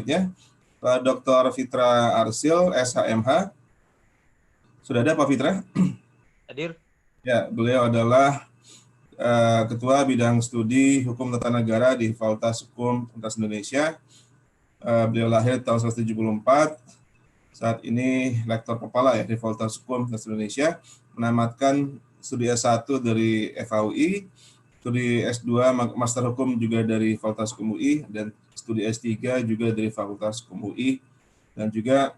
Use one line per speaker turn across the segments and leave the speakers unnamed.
selanjutnya, Pak Dr. Fitra Arsil, SHMH. Sudah ada Pak Fitra?
Hadir.
Ya, beliau adalah Ketua Bidang Studi Hukum Tata Negara di Fakultas Hukum Universitas Indonesia. Beliau lahir tahun 1974. Saat ini lektor kepala ya di Fakultas Hukum Universitas Indonesia, menamatkan studi S1 dari FHUI, studi S2 Master Hukum juga dari Fakultas Hukum UI, dan studi S3 juga dari Fakultas Hukum UI, dan juga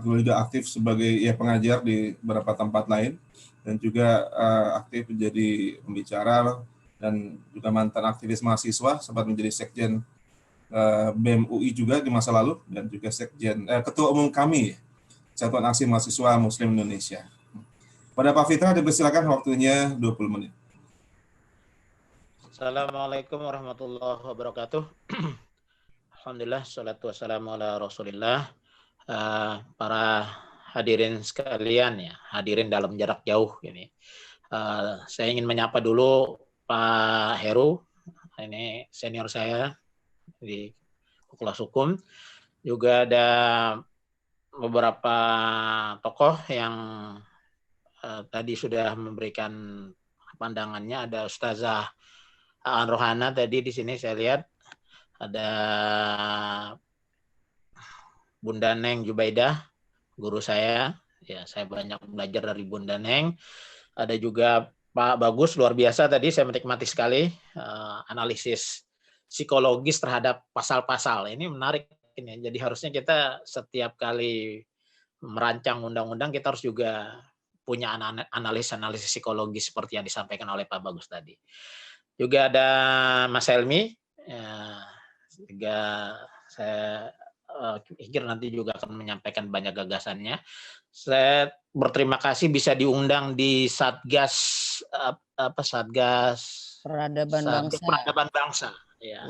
juga aktif sebagai pengajar di beberapa tempat lain, dan juga aktif menjadi pembicara dan juga mantan aktivis mahasiswa, sempat menjadi sekjen BEM UI juga di masa lalu, dan juga ketua umum kami Satuan Aksi Mahasiswa Muslim Indonesia. Pada Pak Fitra, dipersilakan waktunya 20 menit.
Assalamualaikum warahmatullahi wabarakatuh. Alhamdulillah, salatu wassalamu ala Rasulillah. Para hadirin sekalian ya, hadirin dalam jarak jauh ini. Saya ingin menyapa dulu Pak Heru, ini senior saya di Fakultas Hukum. Juga ada beberapa tokoh yang tadi sudah memberikan pandangannya. Ada Ustazah Aan Rohana tadi di sini saya lihat, ada Bunda Neng Jubaidah, guru saya. Ya, saya banyak belajar dari Bunda Neng. Ada juga Pak Bagus, luar biasa tadi saya menikmati sekali analisis psikologis terhadap pasal-pasal. Ini menarik ini. Jadi harusnya kita setiap kali merancang undang-undang kita harus juga punya analisis psikologis seperti yang disampaikan oleh Pak Bagus tadi. Juga ada Mas Helmi, juga saya pikir nanti juga akan menyampaikan banyak gagasannya. Saya berterima kasih bisa diundang di Satgas Peradaban Bangsa. Ya.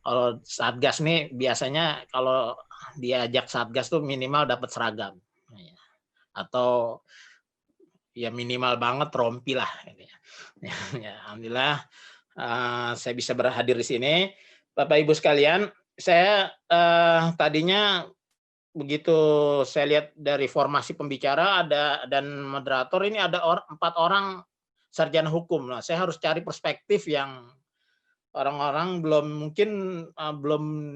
Kalau Satgas nih biasanya kalau diajak Satgas tuh minimal dapat seragam, atau ya minimal banget rompi lah. Ya, alhamdulillah saya bisa berhadir di sini. Bapak Ibu sekalian, saya tadinya begitu saya lihat dari formasi pembicara dan moderator ini ada 4 orang sarjana hukum. Nah, saya harus cari perspektif yang orang-orang belum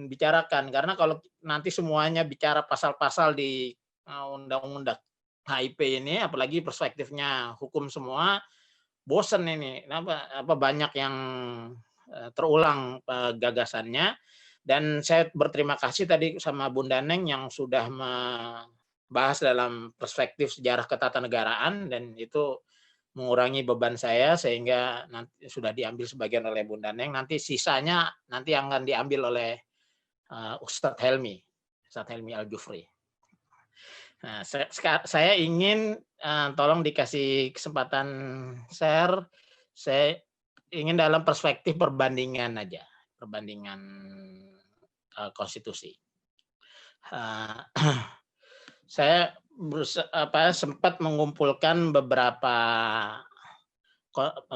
bicarakan, karena kalau nanti semuanya bicara pasal-pasal di undang-undang HIP ini, apalagi perspektifnya hukum semua, bosen ini. Banyak yang terulang gagasannya. Dan saya berterima kasih tadi sama Bunda Neng yang sudah membahas dalam perspektif sejarah ketatanegaraan, dan itu mengurangi beban saya sehingga nanti sudah diambil sebagian oleh Bunda Neng. Nanti sisanya nanti akan diambil oleh Ustadz Helmi Al-Jufri. Nah, saya ingin tolong dikasih kesempatan share. Saya ingin dalam perspektif perbandingan aja, perbandingan konstitusi. Saya sempat mengumpulkan beberapa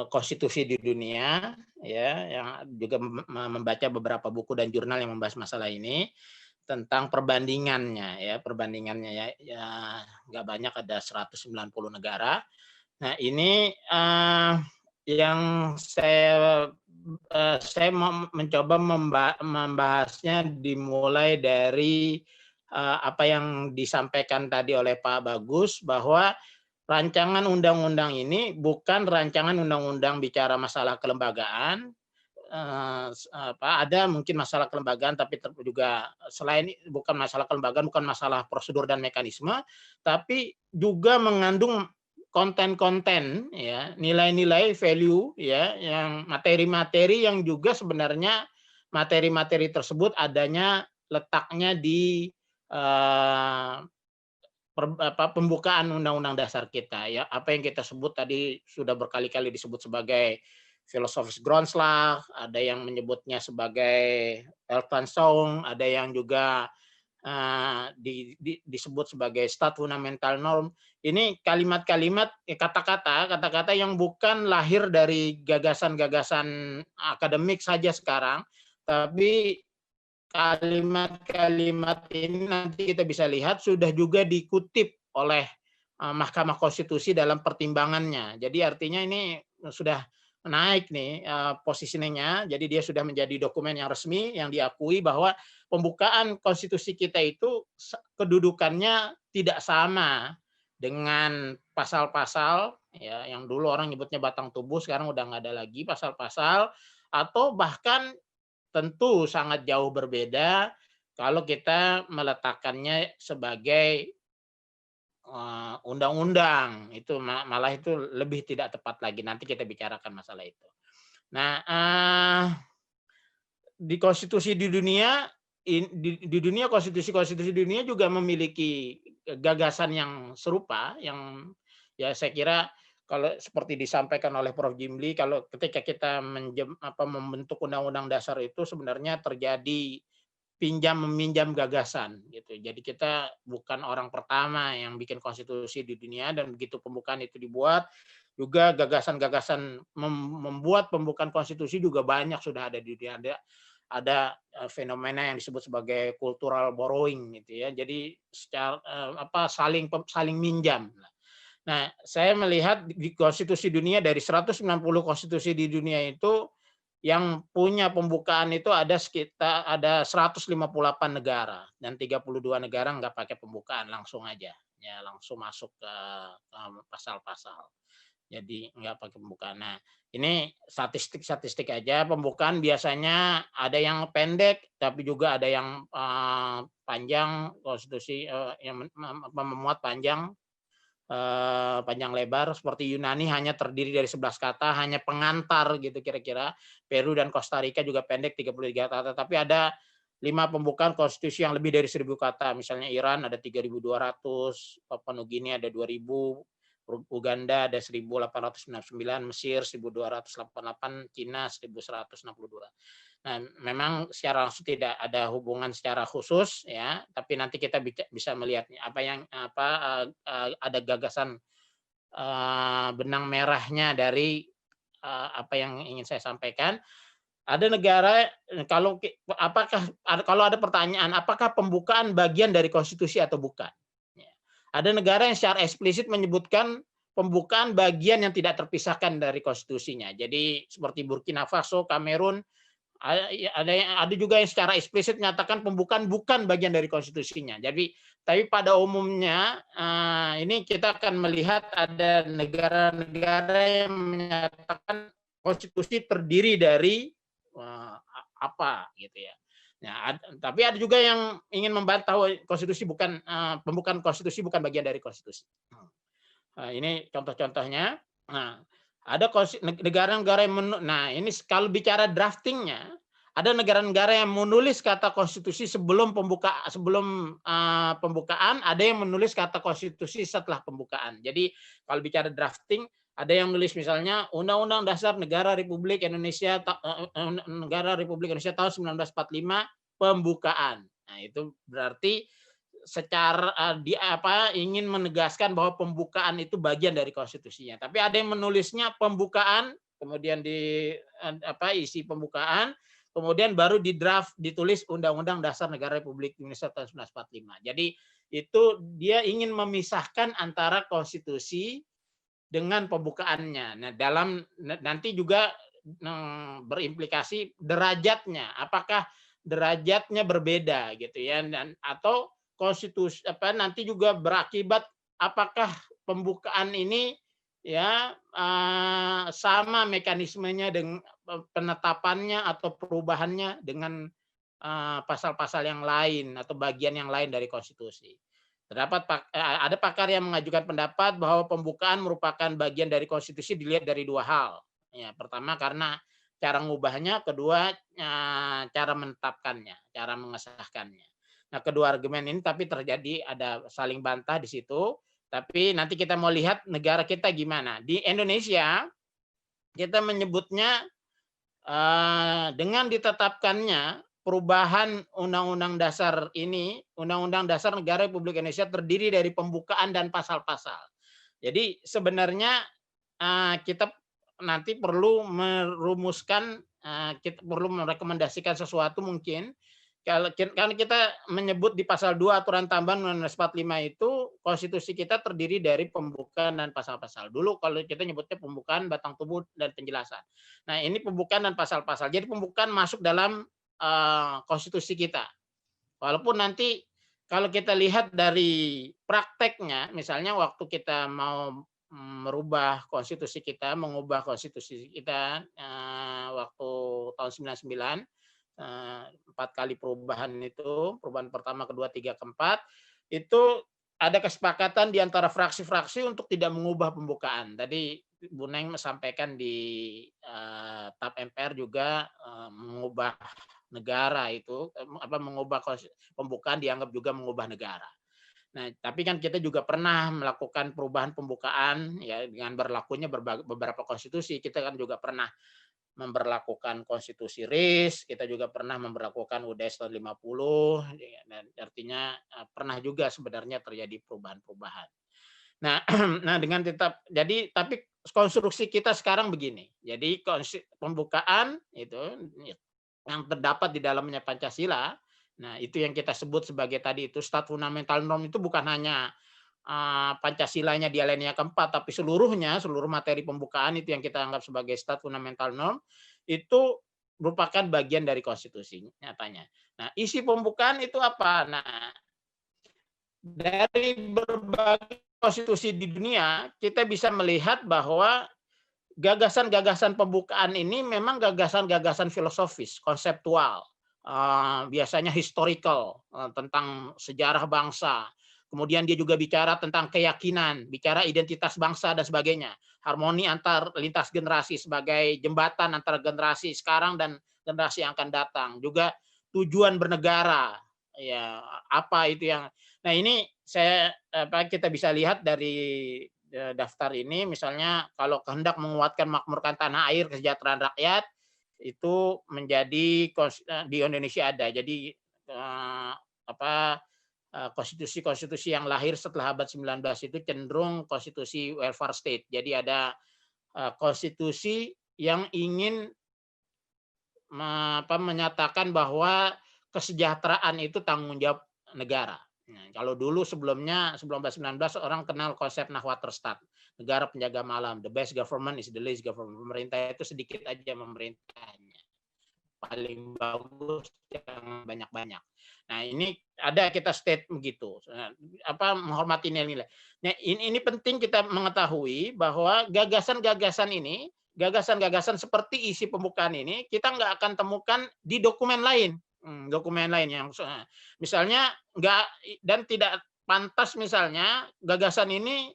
konstitusi di dunia, ya, yang juga membaca beberapa buku dan jurnal yang membahas masalah ini tentang perbandingannya, ya, nggak banyak, ada 190 negara. Nah, ini yang saya mencoba membahasnya dimulai dari apa yang disampaikan tadi oleh Pak Bagus, bahwa rancangan undang-undang ini bukan rancangan undang-undang bicara masalah kelembagaan. Ada mungkin masalah kelembagaan, tapi juga selain bukan masalah kelembagaan, bukan masalah prosedur dan mekanisme, tapi juga mengandung konten-konten, ya, nilai-nilai value, ya, yang materi-materi yang juga sebenarnya materi-materi tersebut adanya letaknya di pembukaan Undang-Undang Dasar kita, ya, apa yang kita sebut tadi sudah berkali-kali disebut sebagai filosofis Grundslag, ada yang menyebutnya sebagai Elphinstone, ada yang juga disebut sebagai stat fundamental norm. Ini kalimat-kalimat, kata-kata yang bukan lahir dari gagasan-gagasan akademik saja sekarang, tapi kalimat-kalimat ini nanti kita bisa lihat sudah juga dikutip oleh Mahkamah Konstitusi dalam pertimbangannya. Jadi artinya ini sudah naik nih positioningnya. Jadi dia sudah menjadi dokumen yang resmi yang diakui bahwa pembukaan konstitusi kita itu kedudukannya tidak sama dengan pasal-pasal ya yang dulu orang nyebutnya batang tubuh, sekarang udah nggak ada lagi pasal-pasal, atau bahkan tentu sangat jauh berbeda kalau kita meletakkannya sebagai undang-undang. Itu malah itu lebih tidak tepat lagi. Nanti kita bicarakan masalah itu. Nah, di konstitusi di dunia, di dunia konstitusi dunia juga memiliki gagasan yang serupa, yang ya saya kira kalau seperti disampaikan oleh Prof. Jimli, kalau ketika kita membentuk undang-undang dasar itu sebenarnya terjadi pinjam meminjam gagasan gitu. Jadi kita bukan orang pertama yang bikin konstitusi di dunia, dan begitu pembukaan itu dibuat juga gagasan-gagasan membuat pembukaan konstitusi juga banyak sudah ada di dunia. Ada fenomena yang disebut sebagai cultural borrowing gitu ya. Jadi secara saling minjam. Nah, saya melihat di konstitusi dunia dari 190 konstitusi di dunia itu yang punya pembukaan itu ada 158 negara, dan 32 negara nggak pakai pembukaan, langsung aja ya, langsung masuk ke pasal-pasal. Jadi nggak pakai pembukaan. Nah, ini statistik aja. Pembukaan biasanya ada yang pendek, tapi juga ada yang panjang. Konstitusi yang memuat panjang lebar, seperti Yunani hanya terdiri dari 11 kata, hanya pengantar gitu kira-kira. Peru dan Costa Rica juga pendek 33 kata, tapi ada 5 pembukaan konstitusi yang lebih dari 1.000 kata. Misalnya Iran ada 3.200, Papua Nugini ada 2.000, Uganda ada 1.899, Mesir 1.288, Cina 1.162. Nah, memang secara langsung tidak ada hubungan secara khusus ya, tapi nanti kita bisa melihatnya ada gagasan benang merahnya dari apa yang ingin saya sampaikan. Ada negara, kalau ada pertanyaan apakah pembukaan bagian dari konstitusi atau bukan? Ya. Ada negara yang secara eksplisit menyebutkan pembukaan bagian yang tidak terpisahkan dari konstitusinya. Jadi seperti Burkina Faso, Kamerun, ada juga yang secara eksplisit menyatakan pembukaan bukan bagian dari konstitusinya. Jadi, tapi pada umumnya ini kita akan melihat ada negara-negara yang menyatakan konstitusi terdiri dari apa gitu ya. Nah, tapi ada juga yang ingin membantah konstitusi bukan pembukaan konstitusi bukan bagian dari konstitusi. Ini contoh-contohnya. Nah, ada negara-negara yang ini kalau bicara draftingnya, ada negara-negara yang menulis kata konstitusi sebelum pembukaan, ada yang menulis kata konstitusi setelah pembukaan. Jadi kalau bicara drafting, ada yang menulis misalnya Undang-Undang Dasar Negara Republik Indonesia tahun 1945 pembukaan. Nah, itu berarti secara ingin menegaskan bahwa pembukaan itu bagian dari konstitusinya. Tapi ada yang menulisnya pembukaan, kemudian isi pembukaan, kemudian baru di draft ditulis Undang-Undang Dasar Negara Republik Indonesia tahun 1945. Jadi itu dia ingin memisahkan antara konstitusi dengan pembukaannya. Nah, nanti juga berimplikasi derajatnya, apakah derajatnya berbeda gitu ya, dan atau konstitusi nanti juga berakibat apakah pembukaan ini ya sama mekanismenya dengan penetapannya atau perubahannya dengan pasal-pasal yang lain atau bagian yang lain dari konstitusi. Ada pakar yang mengajukan pendapat bahwa pembukaan merupakan bagian dari konstitusi dilihat dari dua hal. Ya, pertama karena cara mengubahnya, kedua cara menetapkannya, cara mengesahkannya. Nah, kedua argumen ini tapi ada saling bantah di situ. Tapi nanti kita mau lihat negara kita gimana. Di Indonesia kita menyebutnya dengan ditetapkannya perubahan Undang-Undang Dasar ini, Undang-Undang Dasar Negara Republik Indonesia terdiri dari pembukaan dan pasal-pasal. Jadi sebenarnya kita nanti perlu merumuskan, kita perlu merekomendasikan sesuatu mungkin. Kalau kita menyebut di pasal 2 aturan tambahan Undang-Undang 45 itu konstitusi kita terdiri dari pembukaan dan pasal-pasal. Dulu kalau kita nyebutnya pembukaan, batang tubuh, dan penjelasan. Nah ini pembukaan dan pasal-pasal. Jadi pembukaan masuk dalam konstitusi kita. Walaupun nanti kalau kita lihat dari prakteknya, misalnya waktu kita mau merubah konstitusi kita, mengubah konstitusi kita waktu tahun 99, 4 kali perubahan itu, perubahan pertama, kedua, tiga, keempat, itu ada kesepakatan di antara fraksi-fraksi untuk tidak mengubah pembukaan. Tadi Bu Neng sampaikan di TAP MPR juga mengubah negara itu, mengubah pembukaan dianggap juga mengubah negara. Nah, tapi kan kita juga pernah melakukan perubahan pembukaan ya dengan berlakunya beberapa konstitusi. Kita kan juga pernah memberlakukan konstitusi RIS, kita juga pernah memberlakukan UUD tahun 50, dan artinya pernah juga sebenarnya terjadi perubahan-perubahan. Nah, nah dengan tetap jadi tapi konstruksi kita sekarang begini. Jadi pembukaan itu yang terdapat di dalamnya Pancasila. Nah, itu yang kita sebut sebagai tadi itu stat fundamental norm itu bukan hanya Pancasilanya di alinea keempat, tapi seluruh materi pembukaan itu yang kita anggap sebagai stat fundamental norm itu merupakan bagian dari konstitusi nyatanya. Nah, isi pembukaan itu apa? Nah, dari berbagai konstitusi di dunia kita bisa melihat bahwa gagasan-gagasan pembukaan ini memang gagasan-gagasan filosofis, konseptual, biasanya historical, tentang sejarah bangsa. Kemudian dia juga bicara tentang keyakinan, bicara identitas bangsa dan sebagainya. Harmoni antar lintas generasi sebagai jembatan antara generasi sekarang dan generasi yang akan datang. Juga tujuan bernegara, ya apa itu yang. Nah ini kita bisa lihat dari daftar ini, misalnya kalau kehendak menguatkan makmurkan tanah air, kesejahteraan rakyat, itu menjadi di Indonesia ada. Jadi konstitusi-konstitusi yang lahir setelah abad 19 itu cenderung konstitusi welfare state. Jadi ada konstitusi yang ingin menyatakan bahwa kesejahteraan itu tanggung jawab negara. Nah, kalau dulu sebelum 1919 orang kenal konsep Nahuatl-Stat, negara penjaga malam. The best government is the least government. Pemerintah itu sedikit aja memerintahnya. Paling bagus yang banyak-banyak. Nah, ini ada kita state begitu. Menghormati nilai-nilai. Nah, ini penting kita mengetahui bahwa gagasan-gagasan ini, gagasan-gagasan seperti isi pembukaan ini kita nggak akan temukan di dokumen lain. Dokumen lain yang misalnya nggak dan tidak pantas misalnya gagasan ini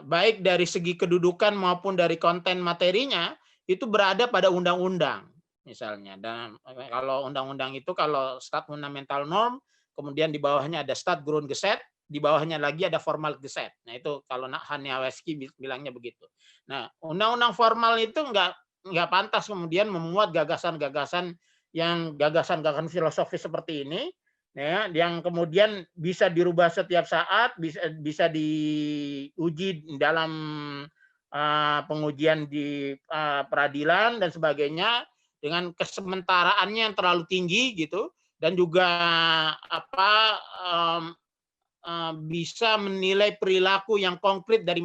baik dari segi kedudukan maupun dari konten materinya itu berada pada undang-undang misalnya. Dan kalau undang-undang itu kalau stat fundamental norm, kemudian di bawahnya ada stat Grundgesetz, di bawahnya lagi ada formal Gesetz. Nah itu kalau Haniawski bilangnya begitu. Nah undang-undang formal itu nggak pantas kemudian memuat gagasan-gagasan yang gagasan-gagasan filosofis seperti ini, ya, yang kemudian bisa dirubah setiap saat, bisa diuji dalam pengujian di peradilan dan sebagainya dengan kesementaraannya yang terlalu tinggi gitu, dan juga bisa menilai perilaku yang konkret dari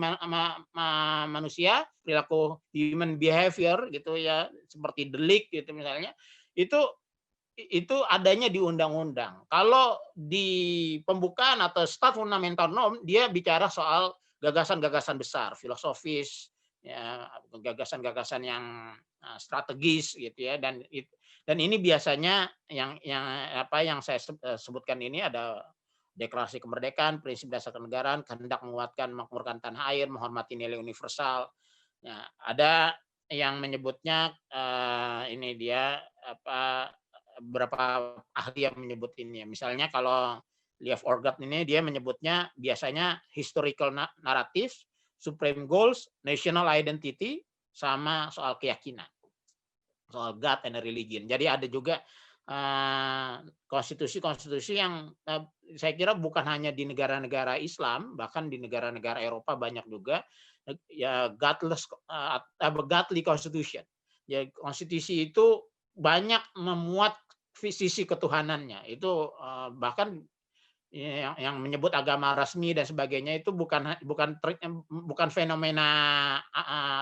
manusia, perilaku human behavior gitu ya, seperti delik gitu misalnya. Itu adanya di undang-undang. Kalau di pembukaan atau stat fundamental norm, dia bicara soal gagasan-gagasan besar, filosofis, ya, gagasan-gagasan yang strategis gitu ya, dan ini biasanya yang saya sebutkan ini ada Deklarasi Kemerdekaan, prinsip dasar kenegaraan, kehendak menguatkan makmurkan tanah air, menghormati nilai universal. Ya, ada yang menyebutnya ini dia beberapa ahli yang menyebut ini. Misalnya kalau Leaf Orgard ini dia menyebutnya biasanya historical narrative, supreme goals, national identity, sama soal keyakinan, soal God and religion. Jadi ada juga konstitusi-konstitusi yang saya kira bukan hanya di negara-negara Islam, bahkan di negara-negara Eropa banyak juga ya godly constitution. Ya konstitusi itu banyak memuat sisi ketuhanannya. Itu bahkan yang menyebut agama resmi dan sebagainya itu bukan fenomena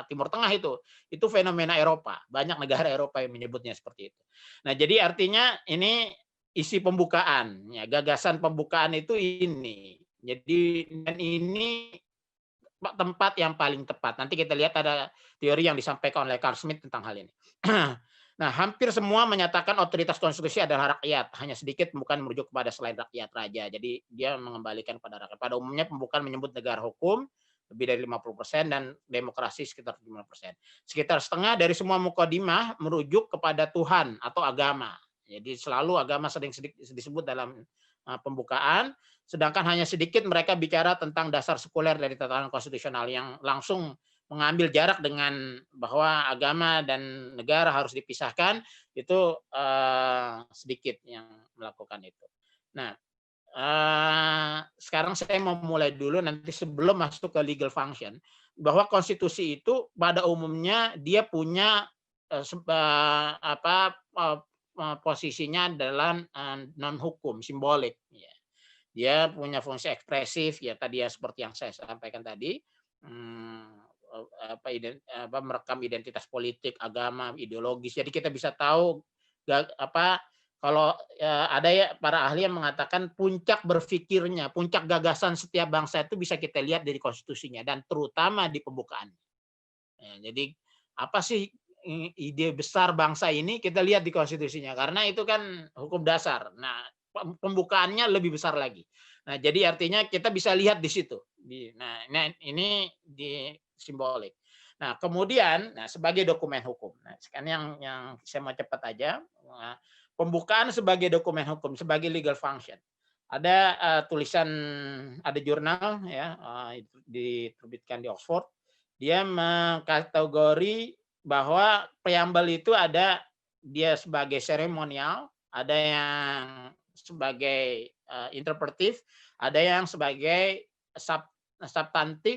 Timur Tengah itu fenomena Eropa. Banyak negara Eropa yang menyebutnya seperti itu. Nah, jadi artinya ini isi pembukaan, ya, gagasan pembukaan itu ini. Jadi dan ini tempat yang paling tepat. Nanti kita lihat ada teori yang disampaikan oleh Carl Schmitt tentang hal ini. Nah, hampir semua menyatakan otoritas konstitusi adalah rakyat. Hanya sedikit bukan merujuk kepada selain rakyat raja. Jadi dia mengembalikan kepada rakyat. Pada umumnya pembukaan menyebut negara hukum lebih dari 50% dan demokrasi sekitar 50%. Sekitar setengah dari semua mukadimah merujuk kepada Tuhan atau agama. Jadi selalu agama sering disebut dalam pembukaan, sedangkan hanya sedikit mereka bicara tentang dasar sekuler dari tatanan konstitusional yang langsung mengambil jarak dengan bahwa agama dan negara harus dipisahkan, itu sedikit yang melakukan itu. Nah, sekarang saya mau mulai dulu nanti sebelum masuk ke legal function, bahwa konstitusi itu pada umumnya dia punya posisinya adalah non hukum, simbolik. Dia punya fungsi ekspresif, ya tadi ya seperti yang saya sampaikan tadi. Merekam identitas politik, agama, ideologis. Jadi kita bisa tahu kalau ada ya para ahli yang mengatakan puncak berpikirnya, puncak gagasan setiap bangsa itu bisa kita lihat dari konstitusinya dan terutama di pembukaan. Ya, jadi apa sih ide besar bangsa ini kita lihat di konstitusinya karena itu kan hukum dasar. Nah, pembukaannya lebih besar lagi. Nah, jadi artinya kita bisa lihat di situ. Nah, ini di simbolik. Nah, kemudian sebagai dokumen hukum. Nah, sekarang yang saya mau cepat aja. Pembukaan sebagai dokumen hukum, sebagai legal function. Ada tulisan, ada jurnal ya diterbitkan di Oxford. Dia mengkategori bahwa preambel itu ada dia sebagai seremonial, ada yang sebagai interpretif, ada yang sebagai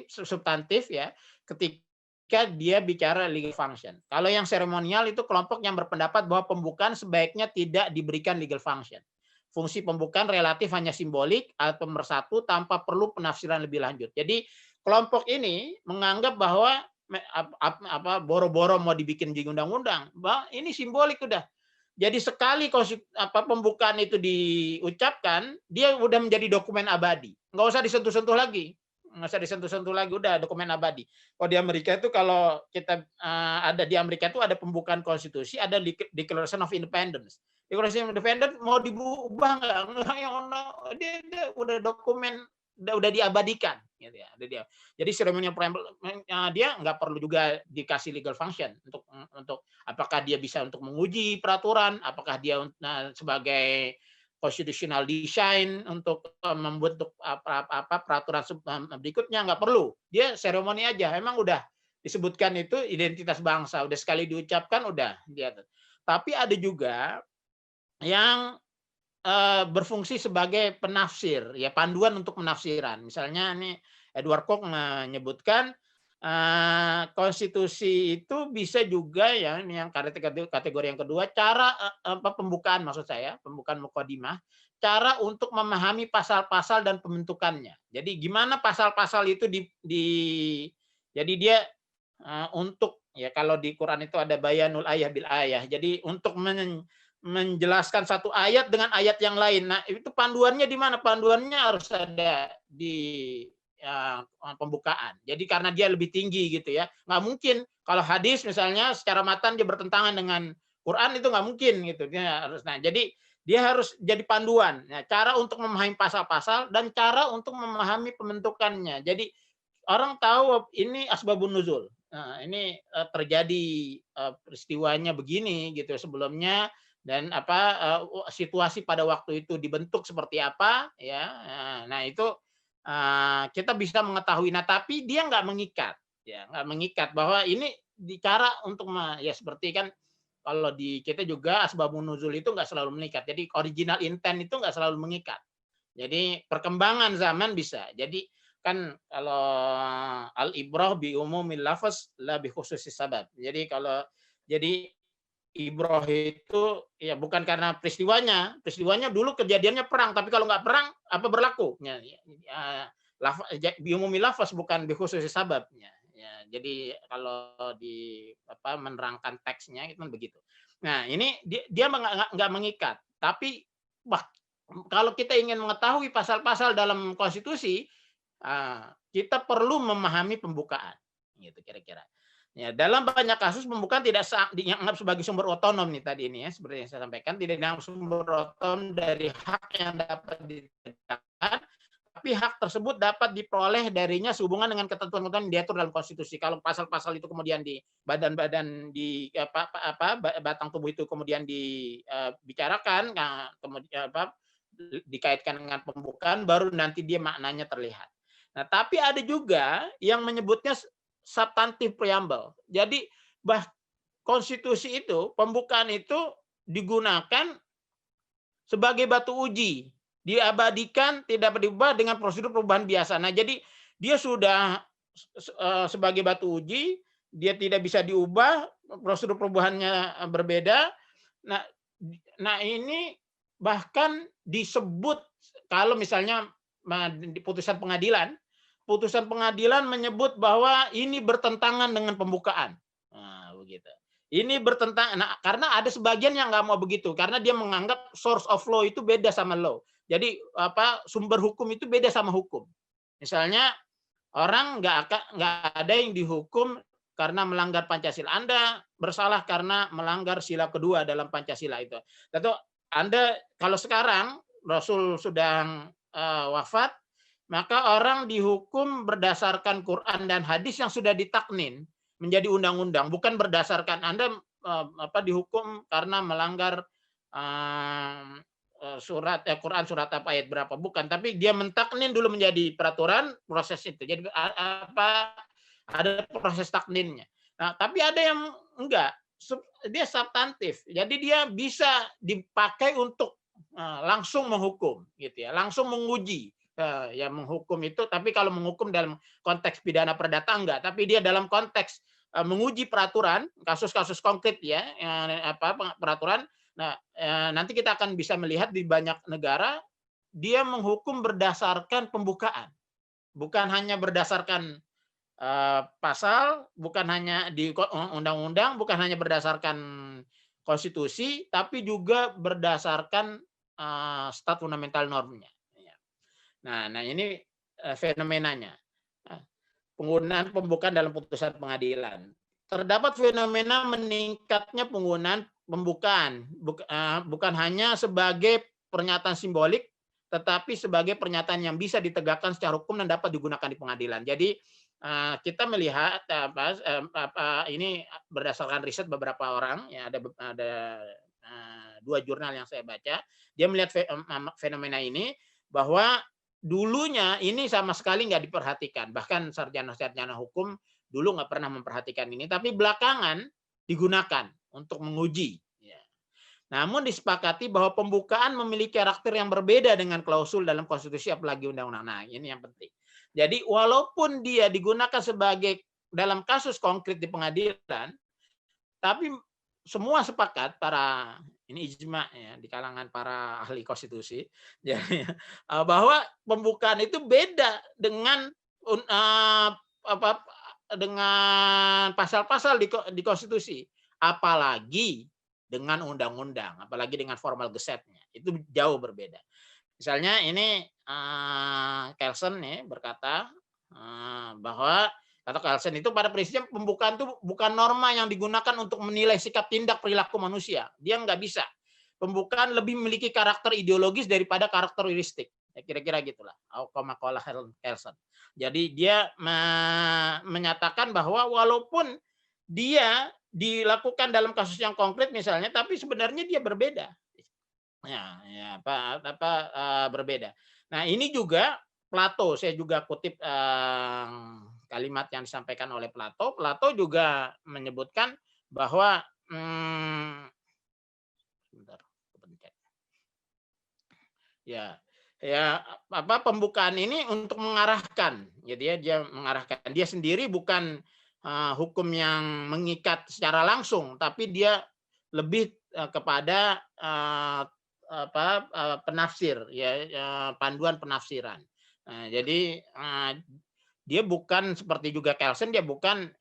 substantif ya, ketika dia bicara legal function. Kalau yang seremonial itu kelompok yang berpendapat bahwa pembukaan sebaiknya tidak diberikan legal function. Fungsi pembukaan relatif hanya simbolik atau pemersatu tanpa perlu penafsiran lebih lanjut. Jadi kelompok ini menganggap bahwa boro-boro mau dibikin jadi undang-undang, ini simbolik udah. Jadi sekali pembukaan itu diucapkan, dia udah menjadi dokumen abadi. Nggak usah disentuh-sentuh lagi. Udah dokumen abadi. Kalau di Amerika itu kalau kita ada di Amerika itu ada pembukaan konstitusi, ada Declaration of Independence. Declaration of Independence mau diubah nggak? Dia udah dokumen udah diabadikan gitu ya. Jadi ceremonial preamble dia nggak perlu juga dikasih legal function untuk apakah dia bisa untuk menguji peraturan, apakah dia sebagai constitutional design untuk membentuk peraturan berikutnya, nggak perlu. Dia seremoni aja. Emang udah disebutkan itu identitas bangsa, udah sekali diucapkan udah dia. Tapi ada juga yang berfungsi sebagai penafsir, ya panduan untuk penafsiran. Misalnya ini Edward Koch menyebutkan konstitusi itu bisa juga ya, ini yang kategori yang kedua, cara pembukaan maksud saya, pembukaan mukadimah, cara untuk memahami pasal-pasal dan pembentukannya. Jadi gimana pasal-pasal itu jadi dia untuk ya kalau di Quran itu ada bayanul ayah bil ayah. Jadi untuk menjelaskan satu ayat dengan ayat yang lain. Nah, itu panduannya di mana? Panduannya harus ada di pembukaan. Jadi karena dia lebih tinggi gitu ya. Nggak mungkin kalau hadis misalnya secara matan dia bertentangan dengan Quran, itu nggak mungkin gitu. Jadi dia harus jadi panduan. Nah, cara untuk memahami pasal-pasal dan cara untuk memahami pembentukannya. Jadi orang tahu ini asbabun nuzul. Nah, ini terjadi peristiwanya begini gitu sebelumnya. Dan situasi pada waktu itu dibentuk seperti apa ya. Nah itu kita bisa mengetahui. Nah tapi dia nggak mengikat bahwa ini bicara untuk ya seperti kan kalau di kita juga asbabun nuzul itu nggak selalu mengikat. Jadi original intent itu nggak selalu mengikat. Jadi perkembangan zaman bisa. Jadi kan kalau al-ibrah bi umumil lafaz la bi khususis sabab. Jadi kalau jadi ibrah itu ya bukan karena peristiwanya dulu kejadiannya perang, tapi kalau nggak perang apa berlaku? Bi umumil lafaz bukan bi khususis sababnya. Ya, jadi kalau di menerangkan teksnya itu kan begitu. Nah, ini dia nggak mengikat, tapi kalau kita ingin mengetahui pasal-pasal dalam konstitusi, kita perlu memahami pembukaan, gitu kira-kira. Ya, dalam banyak kasus pembukaan tidak dianggap sebagai sumber otonom nih tadi ini ya, seperti yang saya sampaikan, tidak dianggap sumber otonom dari hak yang dapat ditegakkan, tapi hak tersebut dapat diperoleh darinya sehubungan dengan ketentuan-ketentuan yang diatur dalam konstitusi. Kalau pasal-pasal itu kemudian di badan-badan di batang tubuh itu kemudian dibicarakan, kemudian dikaitkan dengan pembukaan, baru nanti dia maknanya terlihat. Nah, tapi ada juga yang menyebutnya substantif preamble. Jadi konstitusi itu, pembukaan itu digunakan sebagai batu uji, diabadikan, tidak dapat diubah dengan prosedur perubahan biasa. Nah, jadi dia sudah sebagai batu uji, dia tidak bisa diubah, prosedur perubahannya berbeda. Nah ini bahkan disebut kalau misalnya di putusan pengadilan menyebut bahwa ini bertentangan dengan pembukaan. Nah, begitu. Ini bertentangan, karena ada sebagian yang nggak mau begitu, karena dia menganggap source of law itu beda sama law. Jadi sumber hukum itu beda sama hukum. Misalnya orang nggak ada yang dihukum karena melanggar Pancasila. Anda bersalah karena melanggar sila kedua dalam Pancasila itu. Tentu Anda kalau sekarang Rasul sudah wafat, maka orang dihukum berdasarkan Quran dan hadis yang sudah ditaknin menjadi undang-undang, bukan berdasarkan Anda dihukum karena melanggar Quran surat apa ayat berapa, bukan, tapi dia mentaknin dulu menjadi peraturan, proses itu. Jadi ada proses takninnya. Nah, tapi ada yang enggak, dia substantif. Jadi dia bisa dipakai untuk langsung menghukum gitu ya, langsung menguji. Ya menghukum itu, tapi kalau menghukum dalam konteks pidana perdata enggak, tapi dia dalam konteks menguji peraturan, kasus-kasus konkret ya, peraturan. Nah, nanti kita akan bisa melihat di banyak negara dia menghukum berdasarkan pembukaan, bukan hanya berdasarkan pasal, bukan hanya di undang-undang, bukan hanya berdasarkan konstitusi, tapi juga berdasarkan stat fundamental normnya. Nah ini fenomenanya. Penggunaan pembukaan dalam putusan pengadilan. Terdapat fenomena meningkatnya penggunaan pembukaan, bukan hanya sebagai pernyataan simbolik, tetapi sebagai pernyataan yang bisa ditegakkan secara hukum dan dapat digunakan di pengadilan. Jadi kita melihat ini berdasarkan riset beberapa orang, ya ada 2 jurnal yang saya baca, dia melihat fenomena ini bahwa dulunya ini sama sekali nggak diperhatikan, bahkan sarjana-sarjana hukum dulu nggak pernah memperhatikan ini, tapi belakangan digunakan untuk menguji. Namun disepakati bahwa pembukaan memiliki karakter yang berbeda dengan klausul dalam konstitusi, apalagi undang-undang. Nah, ini yang penting. Jadi walaupun dia digunakan sebagai dalam kasus konkret di pengadilan, tapi semua sepakat, ini ijma ya di kalangan para ahli konstitusi, jadi bahwa pembukaan itu beda dengan dengan pasal-pasal di konstitusi, apalagi dengan undang-undang, apalagi dengan formal gazette-nya, itu jauh berbeda. Misalnya ini Kelsen nih berkata bahwa kata Kelsen itu pada prinsipnya pembukaan itu bukan norma yang digunakan untuk menilai sikap tindak perilaku manusia. Dia nggak bisa. Pembukaan lebih memiliki karakter ideologis daripada karakteristik. Ya, kira-kira gitulah. Aukomakola Kelsen. Jadi dia menyatakan bahwa walaupun dia dilakukan dalam kasus yang konkret misalnya, tapi sebenarnya dia berbeda. Berbeda. Nah ini juga Plato, saya juga kutip kalimat yang disampaikan oleh Plato. Plato juga menyebutkan bahwa sebentar, ya, ya apa pembukaan ini untuk mengarahkan, jadi dia mengarahkan dia sendiri bukan hukum yang mengikat secara langsung, tapi dia lebih kepada penafsir, ya, panduan penafsiran. Nah, jadi dia bukan seperti juga Kelsen, dia bukan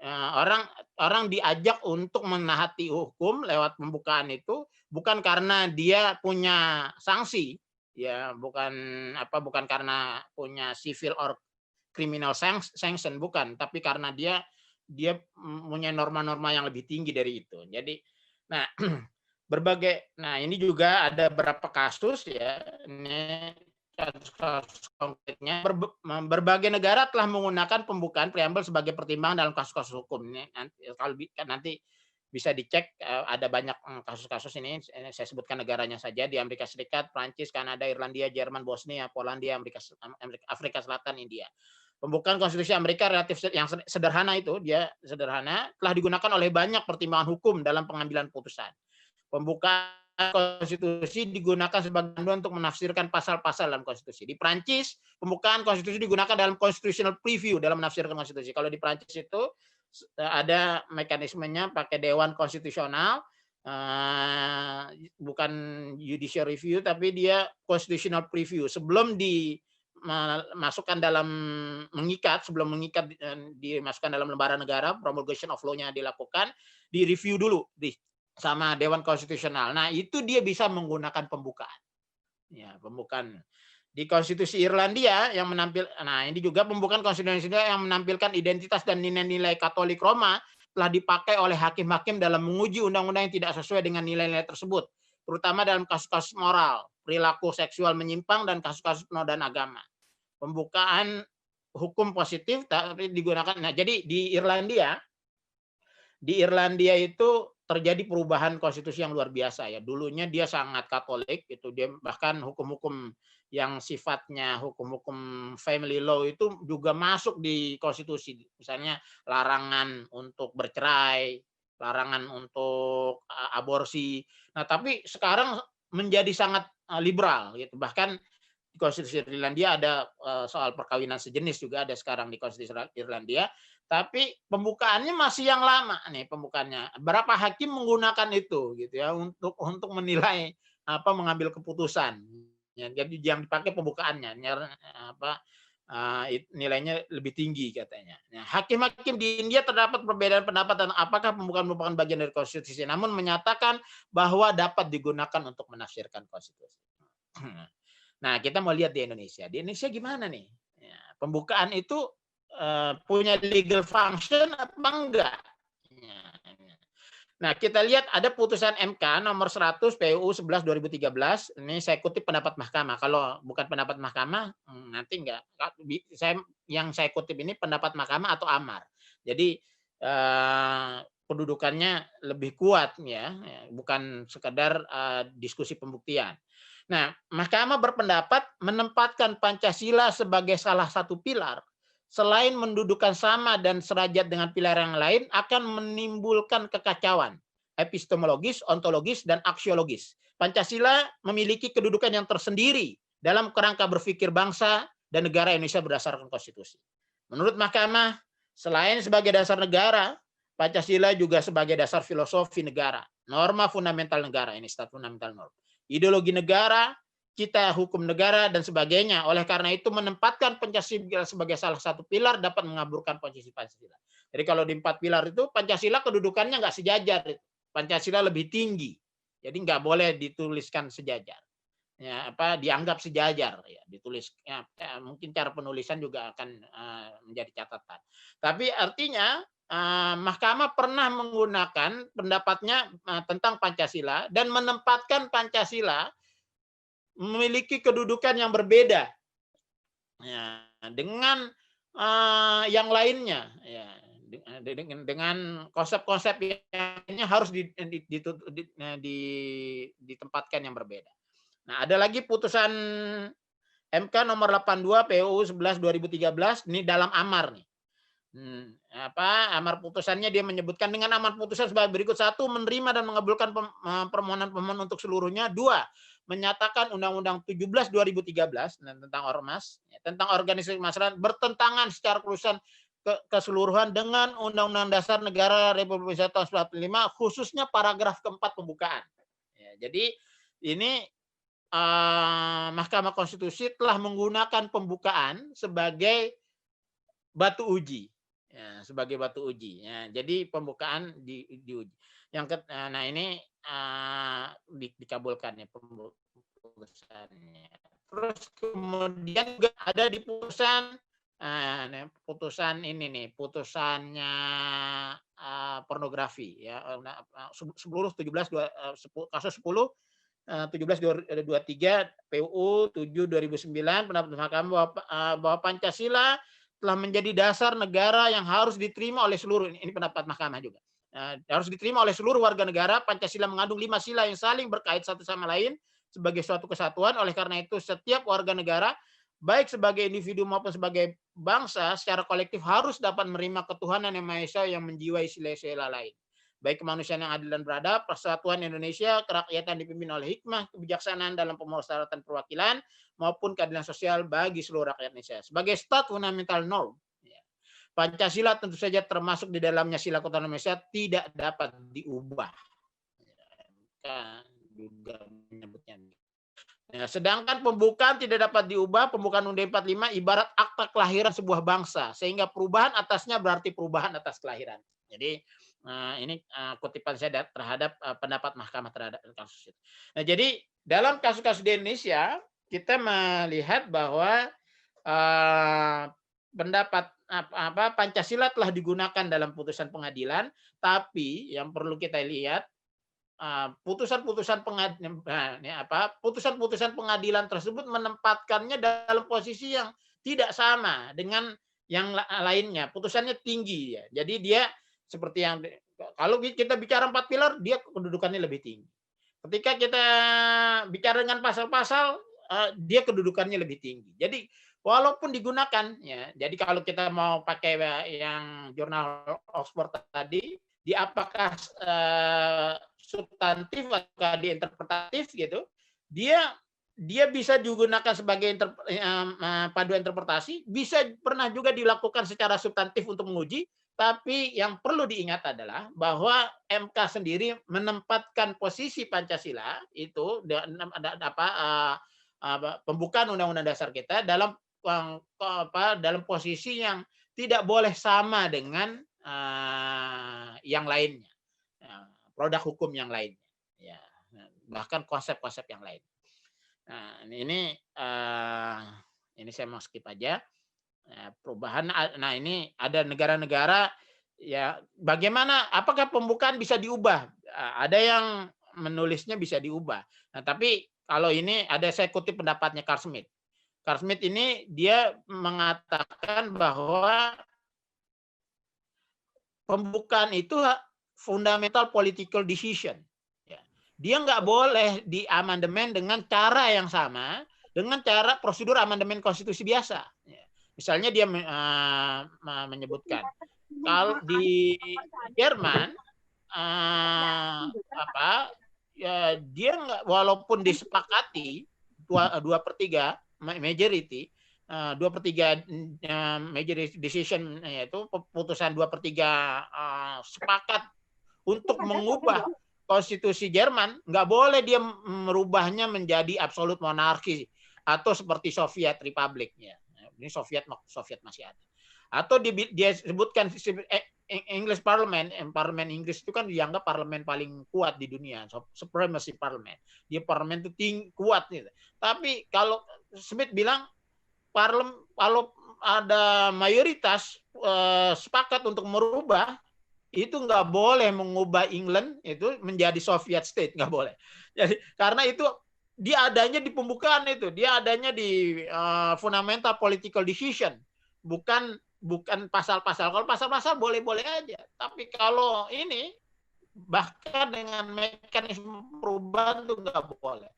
orang diajak untuk menaati hukum lewat pembukaan itu bukan karena dia punya sanksi, ya, bukan karena punya civil or criminal sanction, bukan, tapi karena dia punya norma-norma yang lebih tinggi dari itu. Jadi, nah nah ini juga ada beberapa kasus, ya, ini kasus konkretnya berbagai negara telah menggunakan pembukaan preambel sebagai pertimbangan dalam kasus-kasus hukum. Ini nanti bisa dicek, ada banyak kasus-kasus ini, saya sebutkan negaranya saja, di Amerika Serikat, Prancis, Kanada, Irlandia, Jerman, Bosnia, Polandia, Afrika Selatan, India. Pembukaan konstitusi Amerika relatif yang sederhana itu, dia sederhana, telah digunakan oleh banyak pertimbangan hukum dalam pengambilan putusan. Pembukaan konstitusi digunakan sebagai panduan untuk menafsirkan pasal-pasal dalam konstitusi. Di Prancis, pembukaan konstitusi digunakan dalam constitutional preview dalam menafsirkan konstitusi. Kalau di Prancis itu ada mekanismenya pakai dewan konstitusional, bukan judicial review, tapi dia constitutional preview. Sebelum dimasukkan dalam sebelum mengikat dimasukkan dalam lembaran negara, promulgation of law-nya dilakukan, direview dulu sama Dewan Konstitusional. Nah, itu dia bisa menggunakan pembukaan. Ya, pembukaan. Di Konstitusi Irlandia yang ini juga pembukaan konstitusi yang menampilkan identitas dan nilai-nilai Katolik Roma telah dipakai oleh hakim-hakim dalam menguji undang-undang yang tidak sesuai dengan nilai-nilai tersebut, terutama dalam kasus-kasus moral, perilaku seksual menyimpang, dan kasus-kasus penodaan agama. Pembukaan hukum positif tapi digunakan. Nah, jadi di Irlandia itu terjadi perubahan konstitusi yang luar biasa, ya. Dulunya dia sangat Katolik, itu dia bahkan hukum-hukum yang sifatnya hukum-hukum family law itu juga masuk di konstitusi. Misalnya larangan untuk bercerai, larangan untuk aborsi. Nah, tapi sekarang menjadi sangat liberal, gitu. Bahkan di konstitusi Irlandia ada soal perkawinan sejenis juga ada sekarang di konstitusi Irlandia. Tapi pembukaannya masih yang lama nih pembukaannya. Berapa hakim menggunakan itu gitu ya untuk menilai mengambil keputusan. Ya, jadi yang dipakai pembukaannya nilainya lebih tinggi katanya. Nah, hakim-hakim di India terdapat perbedaan pendapat tentang apakah pembukaan merupakan bagian dari konstitusi, namun menyatakan bahwa dapat digunakan untuk menafsirkan konstitusi. Nah, kita mau lihat di Indonesia. Di Indonesia gimana nih? Ya, pembukaan itu punya legal function apa enggak? Nah, kita lihat ada putusan MK nomor 100 PUU 11 2013. Ini saya kutip pendapat mahkamah. Kalau bukan pendapat mahkamah, nanti enggak. Yang saya kutip ini pendapat mahkamah atau amar. Jadi kedudukannya lebih kuat, ya, bukan sekedar diskusi pembuktian. Nah, mahkamah berpendapat menempatkan Pancasila sebagai salah satu pilar selain mendudukan sama dan serajat dengan pilar yang lain akan menimbulkan kekacauan epistemologis, ontologis, dan aksiologis. Pancasila memiliki kedudukan yang tersendiri dalam kerangka berpikir bangsa dan negara Indonesia berdasarkan konstitusi. Menurut mahkamah, selain sebagai dasar negara, Pancasila juga sebagai dasar filosofi negara, norma fundamental negara, ini stat fundamental norm, ideologi negara, kita hukum negara, dan sebagainya. Oleh karena itu menempatkan Pancasila sebagai salah satu pilar dapat mengaburkan posisi Pancasila. Jadi kalau di 4 pilar itu Pancasila kedudukannya nggak sejajar. Pancasila lebih tinggi. Jadi nggak boleh dituliskan sejajar. Ya, dianggap sejajar, ya, ditulis. Ya, mungkin cara penulisan juga akan menjadi catatan. Tapi artinya mahkamah pernah menggunakan pendapatnya tentang Pancasila dan menempatkan Pancasila memiliki kedudukan yang berbeda, ya, dengan yang lainnya, ya, dengan konsep-konsep yang harus ditempatkan yang berbeda. Nah, ada lagi putusan MK nomor 82 PUU 11 2013 ini dalam amar nih. Amar putusannya dia menyebutkan dengan amar putusan sebagai berikut: 1, menerima dan mengabulkan permohonan pemohon untuk seluruhnya. 2, menyatakan Undang-Undang 17 2013 tentang ormas, tentang organisasi masyarakat bertentangan secara keseluruhan dengan Undang-Undang Dasar Negara Republik Indonesia tahun 1945, khususnya paragraf keempat pembukaan. Ya, jadi ini Mahkamah Konstitusi telah menggunakan pembukaan sebagai batu uji, ya, sebagai batu uji. Ya, jadi pembukaan diuji. Nah ini dikabulkan ya putusannya. Terus kemudian juga ada di putusan ini nih, putusannya pornografi ya, seluruh 17 kasus 10 1723 PUU 7 2009 pendapat Mahkamah bahwa Pancasila telah menjadi dasar negara yang harus diterima oleh seluruh, ini pendapat Mahkamah juga, harus diterima oleh seluruh warga negara. Pancasila mengandung 5 sila yang saling berkait satu sama lain sebagai suatu kesatuan. Oleh karena itu setiap warga negara, baik sebagai individu maupun sebagai bangsa secara kolektif, harus dapat menerima ketuhanan yang Maha Esa yang menjiwai sila-sila lain, baik kemanusiaan yang adil dan beradab, persatuan Indonesia, kerakyatan dipimpin oleh hikmah, kebijaksanaan dalam pemusyawaratan perwakilan, maupun keadilan sosial bagi seluruh rakyat Indonesia. Sebagai stat fundamental norm, Pancasila tentu saja termasuk di dalamnya sila ketuhanan Indonesia, tidak dapat diubah. Juga menyebutnya. Sedangkan pembukaan tidak dapat diubah. Pembukaan UUD 45 ibarat akta kelahiran sebuah bangsa, sehingga perubahan atasnya berarti perubahan atas kelahiran. Jadi ini kutipan saya terhadap pendapat Mahkamah terhadap kasus itu. Nah, jadi dalam kasus-kasus di Indonesia kita melihat bahwa pendapat Pancasila telah digunakan dalam putusan pengadilan, tapi yang perlu kita lihat putusan-putusan pengadilan tersebut menempatkannya dalam posisi yang tidak sama dengan yang lainnya. Putusannya tinggi ya. Jadi dia seperti yang kalau kita bicara 4 pilar, dia kedudukannya lebih tinggi. Ketika kita bicara dengan pasal-pasal, dia kedudukannya lebih tinggi. Jadi walaupun digunakan ya. Jadi kalau kita mau pakai yang jurnal Oxford tadi, di apakah substantif atau di interpretatif gitu, dia bisa digunakan sebagai paduan interpretasi, bisa pernah juga dilakukan secara substantif untuk menguji. Tapi yang perlu diingat adalah bahwa MK sendiri menempatkan posisi Pancasila itu pembukaan Undang-Undang Dasar kita dalam posisi yang tidak boleh sama dengan yang lainnya, produk hukum yang lainnya, ya, bahkan konsep-konsep yang lain. Nah, ini saya mau skip aja. Perubahan. Nah, ini ada negara-negara ya, bagaimana, apakah pembukaan bisa diubah? Ada yang menulisnya bisa diubah. Nah, tapi kalau ini ada, saya kutip pendapatnya Carl Schmitt. Carl Schmitt ini dia mengatakan bahwa pembukaan itu fundamental political decision. Ya. Dia nggak boleh diamandemen dengan cara yang sama dengan cara prosedur amandemen konstitusi biasa. Ya. Misalnya dia menyebutkan kalau di Jerman ya, dia nggak, walaupun disepakati 2/3 majority, 2/3 majority decision, yaitu putusan 2/3 sepakat untuk mengubah konstitusi Jerman, nggak boleh dia merubahnya menjadi absolut monarki atau seperti Soviet Republiknya. Ini Soviet masih ada. Atau dia sebutkan English Parliament, parlemen Inggris itu kan dianggap parlemen paling kuat di dunia, supremacy parliament. Dia parlemen itu kuat gitu. Tapi kalau Smith bilang kalau ada mayoritas sepakat untuk merubah, itu nggak boleh mengubah England itu menjadi Soviet state, nggak boleh. Jadi karena itu dia adanya di pembukaan itu, dia adanya di fundamental political decision, bukan pasal-pasal. Kalau pasal-pasal boleh-boleh aja, tapi kalau ini bahkan dengan mekanisme perubahan itu nggak boleh.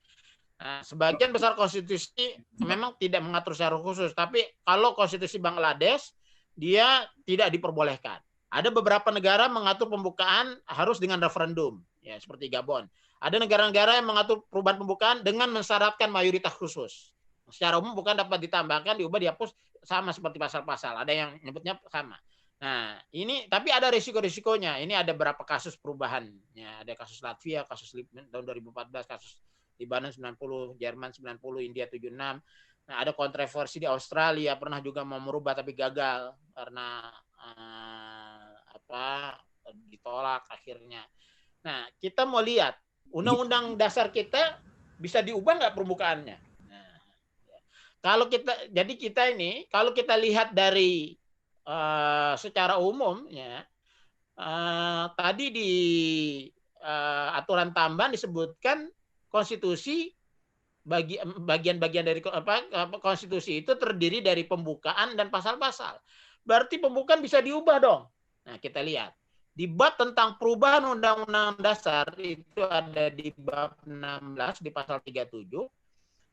Nah, sebagian besar konstitusi memang tidak mengatur secara khusus, tapi kalau konstitusi Bangladesh dia tidak diperbolehkan. Ada beberapa negara mengatur pembukaan harus dengan referendum, ya seperti Gabon. Ada negara-negara yang mengatur perubahan pembukaan dengan mensyaratkan mayoritas khusus. Secara umum bukan dapat ditambahkan, diubah, dihapus, sama seperti pasal-pasal. Ada yang nyebutnya sama. Nah, ini tapi ada risiko-risikonya. Ini ada berapa kasus perubahan. Ya, ada kasus Latvia, kasus tahun 2014, kasus Libanon 90, Jerman 90, India 76. Nah, ada kontroversi di Australia, pernah juga mau merubah tapi gagal karena ditolak akhirnya. Nah, kita mau lihat undang-undang dasar kita bisa diubah nggak permukaannya. Nah, kalau kita ini kalau kita lihat dari secara umum, ya tadi di aturan tambahan disebutkan konstitusi bagian-bagian dari konstitusi itu terdiri dari pembukaan dan pasal-pasal. Berarti pembukaan bisa diubah dong. Nah, kita lihat. Di bab tentang perubahan undang-undang dasar itu ada di bab 16 di pasal 37.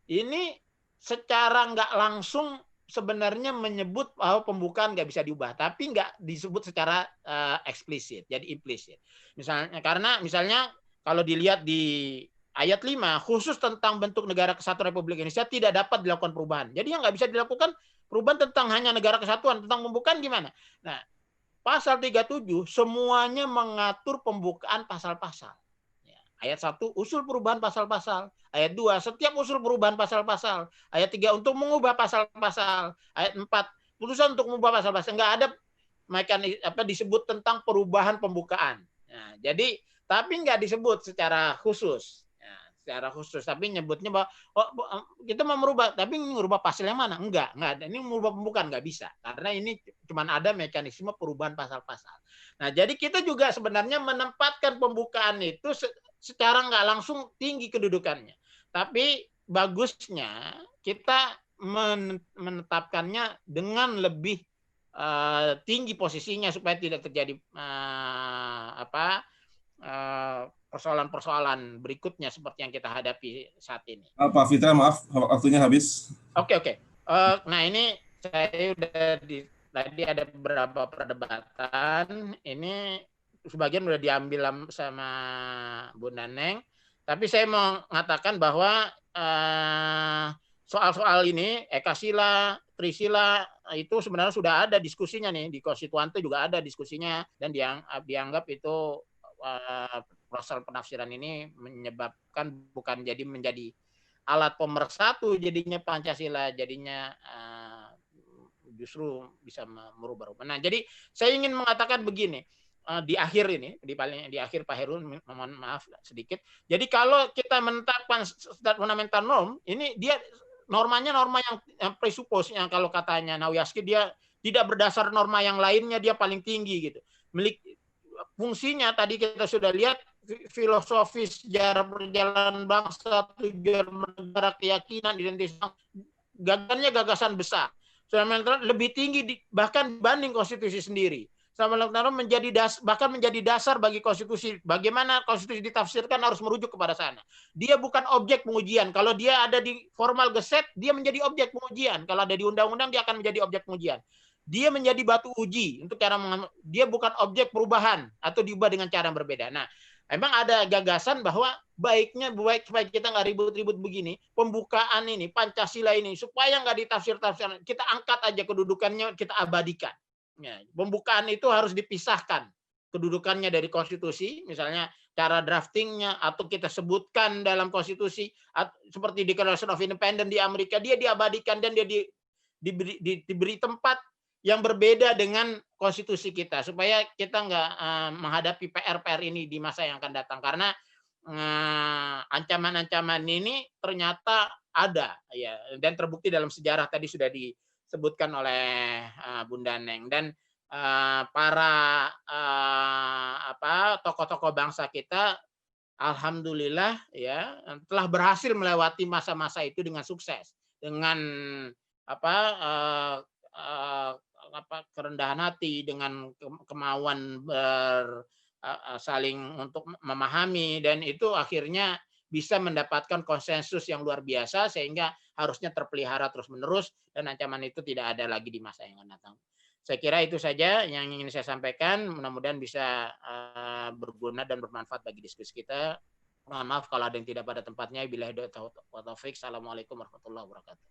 Ini secara nggak langsung sebenarnya menyebut bahwa pembukaan nggak bisa diubah, tapi nggak disebut secara eksplisit, jadi implisit. Misalnya kalau dilihat di ayat 5, khusus tentang bentuk negara kesatuan Republik Indonesia tidak dapat dilakukan perubahan. Jadi yang nggak bisa dilakukan perubahan tentang hanya negara kesatuan, tentang pembukaan gimana? Nah, pasal 37 semuanya mengatur pembukaan pasal-pasal. Ayat 1, usul perubahan pasal-pasal. Ayat 2, setiap usul perubahan pasal-pasal. Ayat 3, untuk mengubah pasal-pasal. Ayat 4, putusan untuk mengubah pasal-pasal. Nggak ada disebut tentang perubahan pembukaan. Nah, jadi tapi nggak disebut secara khusus. Secara khusus, tapi nyebutnya bahwa kita mau merubah, tapi merubah pasal yang mana? Enggak ada. Ini merubah pembukaan nggak bisa, karena ini cuma ada mekanisme perubahan pasal-pasal. Nah, jadi kita juga sebenarnya menempatkan pembukaan itu secara nggak langsung tinggi kedudukannya. Tapi bagusnya kita menetapkannya dengan lebih tinggi posisinya supaya tidak terjadi persoalan-persoalan berikutnya seperti yang kita hadapi saat ini.
Pak Fitra, maaf waktunya habis.
Oke. Nah, ini saya udah tadi ada beberapa perdebatan. Ini sebagian udah diambil sama Bunda Neng. Tapi saya mau mengatakan bahwa soal-soal ini, Ekasila, Trisila, itu sebenarnya sudah ada diskusinya nih. Di Konstituante juga ada diskusinya. Dan dianggap itu proses penafsiran ini menyebabkan bukan jadi menjadi alat pemersatu jadinya Pancasila, jadinya justru bisa merubah-rubah. Nah, jadi saya ingin mengatakan begini, di akhir ini, di akhir Pak Herul, mohon maaf sedikit. Jadi kalau kita menetapkan standar fundamental norm, ini dia normanya norma yang presupos, yang kalau katanya Nauyaski dia tidak berdasar norma yang lainnya, dia paling tinggi gitu. Fungsinya tadi kita sudah lihat, filosofis, sejarah perjalanan bangsa, tujuan negara, keyakinan, identitas, gagasan besar. Lebih tinggi bahkan dibanding konstitusi sendiri. Bahkan menjadi dasar bagi konstitusi. Bagaimana konstitusi ditafsirkan harus merujuk kepada sana. Dia bukan objek pengujian. Kalau dia ada di formal geset, dia menjadi objek pengujian. Kalau ada di undang-undang, dia akan menjadi objek pengujian. Dia menjadi batu uji untuk cara dia bukan objek perubahan atau diubah dengan cara yang berbeda. Nah, memang ada gagasan bahwa baik supaya kita nggak ribut-ribut begini, pembukaan ini, Pancasila ini, supaya nggak ditafsir-tafsir, kita angkat aja kedudukannya, kita abadikan. Ya, pembukaan itu harus dipisahkan kedudukannya dari konstitusi, misalnya cara draftingnya, atau kita sebutkan dalam konstitusi, seperti Declaration of Independence di Amerika, dia diabadikan dan dia diberi tempat yang berbeda dengan konstitusi kita, supaya kita nggak menghadapi PR-PR ini di masa yang akan datang, karena ancaman-ancaman ini ternyata ada, ya, dan terbukti dalam sejarah tadi sudah disebutkan oleh Bunda Neng, dan para tokoh-tokoh bangsa kita, alhamdulillah ya, telah berhasil melewati masa-masa itu dengan sukses, dengan kerendahan hati, dengan kemauan saling untuk memahami, dan itu akhirnya bisa mendapatkan konsensus yang luar biasa, sehingga harusnya terpelihara terus-menerus dan ancaman itu tidak ada lagi di masa yang akan datang. Saya kira itu saja yang ingin saya sampaikan. Mudah-mudahan bisa berguna dan bermanfaat bagi diskusi kita. Mohon maaf kalau ada yang tidak pada tempatnya. Billahi taufiq. Assalamualaikum warahmatullahi wabarakatuh.